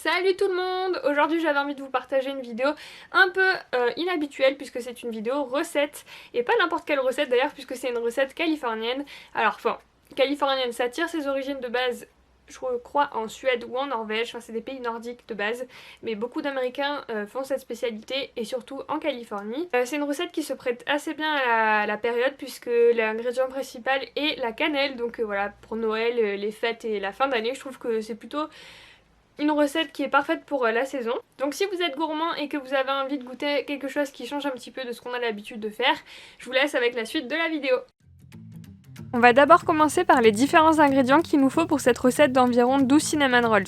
Salut tout le monde! Aujourd'hui j'avais envie de vous partager une vidéo un peu inhabituelle puisque c'est une vidéo recette et pas n'importe quelle recette d'ailleurs puisque c'est une recette californienne. Alors enfin, californienne ça tire ses origines de base je crois en Suède ou en Norvège, enfin c'est des pays nordiques de base, mais beaucoup d'Américains font cette spécialité et surtout en Californie. C'est une recette qui se prête assez bien à la période puisque l'ingrédient principal est la cannelle, donc voilà pour Noël, les fêtes et la fin d'année je trouve que c'est plutôt une recette qui est parfaite pour la saison. Donc si vous êtes gourmand et que vous avez envie de goûter quelque chose qui change un petit peu de ce qu'on a l'habitude de faire, je vous laisse avec la suite de la vidéo. On va d'abord commencer par les différents ingrédients qu'il nous faut pour cette recette d'environ 12 cinnamon rolls.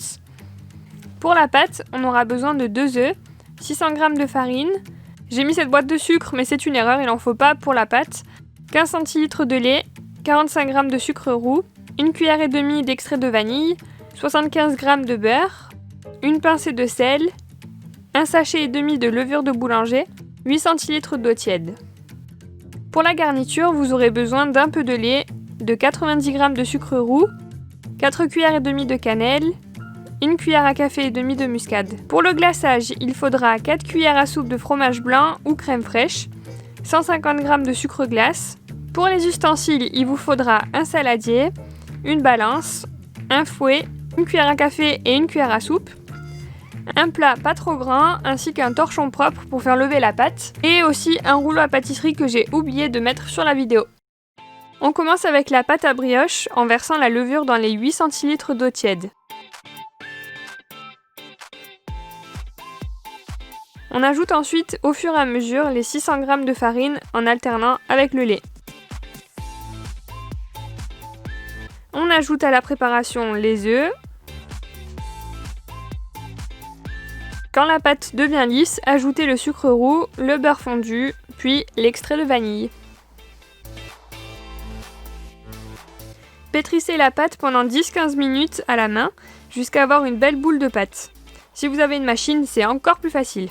Pour la pâte, on aura besoin de 2 œufs, 600 g de farine, j'ai mis cette boîte de sucre mais c'est une erreur, il n'en faut pas pour la pâte, 15 cl de lait, 45 g de sucre roux, 1 cuillère et demie d'extrait de vanille, 75 g de beurre, une pincée de sel, un sachet et demi de levure de boulanger, 8 cl d'eau tiède. Pour la garniture, vous aurez besoin d'un peu de lait, de 90 g de sucre roux, 4 cuillères et demie de cannelle, 1 cuillère à café et demie de muscade. Pour le glaçage, il faudra 4 cuillères à soupe de fromage blanc ou crème fraîche, 150 g de sucre glace. Pour les ustensiles, il vous faudra un saladier, une balance, un fouet, une cuillère à café et une cuillère à soupe, un plat pas trop grand ainsi qu'un torchon propre pour faire lever la pâte et aussi un rouleau à pâtisserie que j'ai oublié de mettre sur la vidéo. On commence avec la pâte à brioche en versant la levure dans les 8 cl d'eau tiède. On ajoute ensuite au fur et à mesure les 600 g de farine en alternant avec le lait. On ajoute à la préparation les œufs. Quand la pâte devient lisse, ajoutez le sucre roux, le beurre fondu, puis l'extrait de vanille. Pétrissez la pâte pendant 10-15 minutes à la main jusqu'à avoir une belle boule de pâte. Si vous avez une machine, c'est encore plus facile.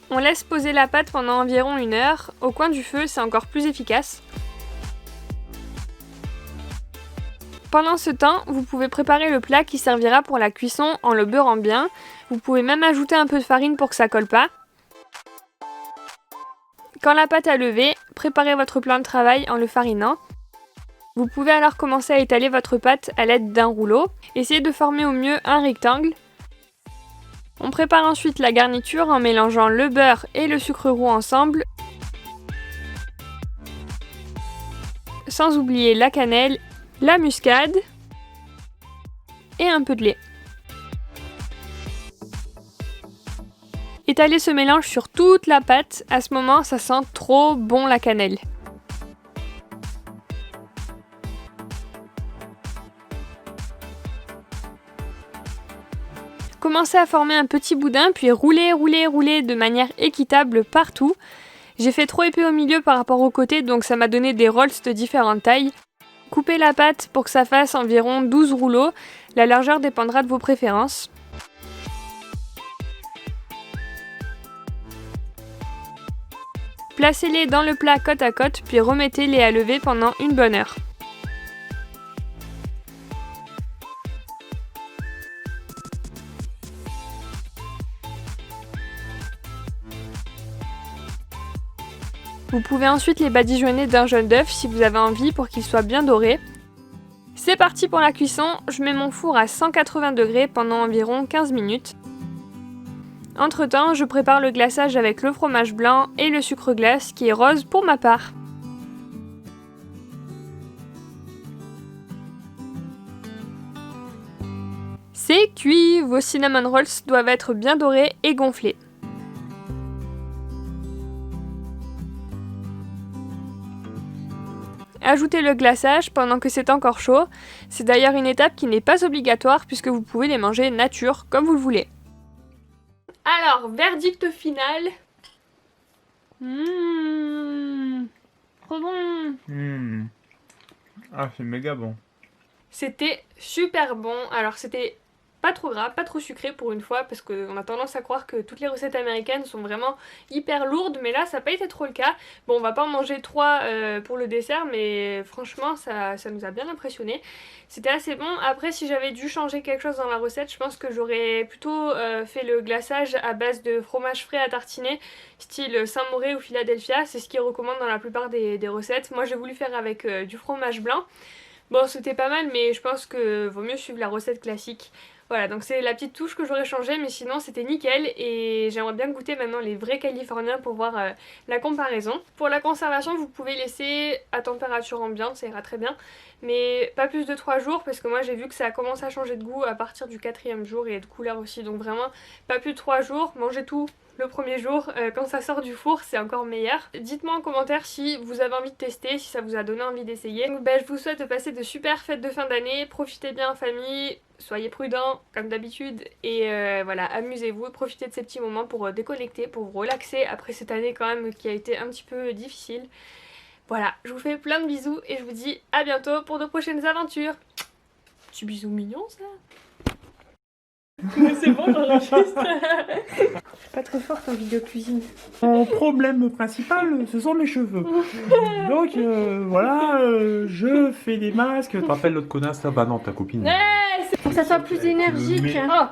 On laisse poser la pâte pendant environ 1 heure. Au coin du feu, c'est encore plus efficace. Pendant ce temps, vous pouvez préparer le plat qui servira pour la cuisson en le beurrant bien. Vous pouvez même ajouter un peu de farine pour que ça colle pas. Quand la pâte a levé, préparez votre plan de travail en le farinant. Vous pouvez alors commencer à étaler votre pâte à l'aide d'un rouleau. Essayez de former au mieux un rectangle. On prépare ensuite la garniture en mélangeant le beurre et le sucre roux ensemble, sans oublier la cannelle, la muscade et un peu de lait. Étalez ce mélange sur toute la pâte, à ce moment ça sent trop bon la cannelle. Commencez à former un petit boudin, puis roulez de manière équitable partout. J'ai fait trop épais au milieu par rapport aux côtés, donc ça m'a donné des rolls de différentes tailles. Coupez la pâte pour que ça fasse environ 12 rouleaux, la largeur dépendra de vos préférences. Placez-les dans le plat côte à côte, puis remettez-les à lever pendant une bonne heure. Vous pouvez ensuite les badigeonner d'un jaune d'œuf si vous avez envie pour qu'ils soient bien dorés. C'est parti pour la cuisson, je mets mon four à 180 degrés pendant environ 15 minutes. Entre temps, je prépare le glaçage avec le fromage blanc et le sucre glace qui est rose pour ma part. C'est cuit, vos cinnamon rolls doivent être bien dorés et gonflés. Ajoutez le glaçage pendant que c'est encore chaud. C'est d'ailleurs une étape qui n'est pas obligatoire puisque vous pouvez les manger nature comme vous le voulez. Alors, verdict final. Trop bon. Ah, c'est méga bon. C'était super bon. Alors c'était pas trop gras, pas trop sucré pour une fois, parce qu'on a tendance à croire que toutes les recettes américaines sont vraiment hyper lourdes, mais là ça n'a pas été trop le cas. Bon, on va pas en manger 3 pour le dessert, mais franchement ça nous a bien impressionné. C'était assez bon. Après, si j'avais dû changer quelque chose dans la recette, je pense que j'aurais plutôt fait le glaçage à base de fromage frais à tartiner, style Saint-Moré ou Philadelphia. C'est ce qu'ils recommandent dans la plupart des recettes. Moi j'ai voulu faire avec du fromage blanc. Bon, c'était pas mal, mais je pense que vaut mieux suivre la recette classique. Voilà, donc c'est la petite touche que j'aurais changée, mais sinon c'était nickel et j'aimerais bien goûter maintenant les vrais californiens pour voir la comparaison. Pour la conservation, vous pouvez laisser à température ambiante, ça ira très bien, mais pas plus de 3 jours parce que moi j'ai vu que ça a commencé à changer de goût à partir du 4e jour et de couleur aussi, donc vraiment pas plus de 3 jours, mangez tout le premier jour, quand ça sort du four c'est encore meilleur. Dites-moi en commentaire si vous avez envie de tester, si ça vous a donné envie d'essayer. Donc je vous souhaite de passer de super fêtes de fin d'année, profitez bien en famille, soyez prudents comme d'habitude et voilà, amusez-vous, profitez de ces petits moments pour déconnecter, pour vous relaxer après cette année quand même qui a été un petit peu difficile. Voilà, je vous fais plein de bisous et je vous dis à bientôt pour de prochaines aventures. Petit bisou mignon ça. Mais c'est bon, j'enregistre. Je suis pas très forte en vidéo cuisine. Mon problème principal, ce sont mes cheveux. Donc voilà, je fais des masques. Tu te rappelles l'autre connasse là? Bah non, ta copine. Ouais, pour que ça soit plus énergique. Mais- Oh.